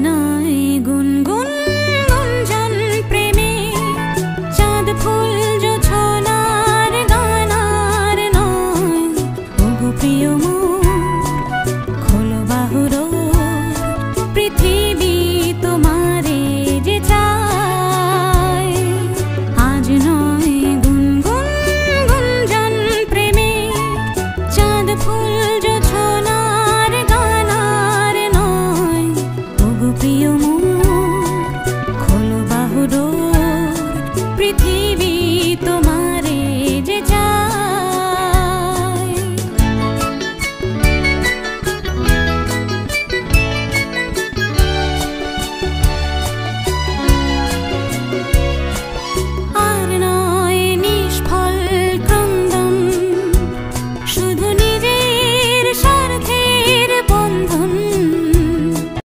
নয় গুনগুন গুঞ্জন প্রেমে চাঁদ ফুল জোছনার গানার নয়। ওগো প্রিয় মোর খোলো বাহুর পৃথিবী তোমারে যে চায়। আজ নয় গুনগুন গুঞ্জন প্রেমে চাঁদ ফুল জোছনার গানার নয়। ওগো প্রিয়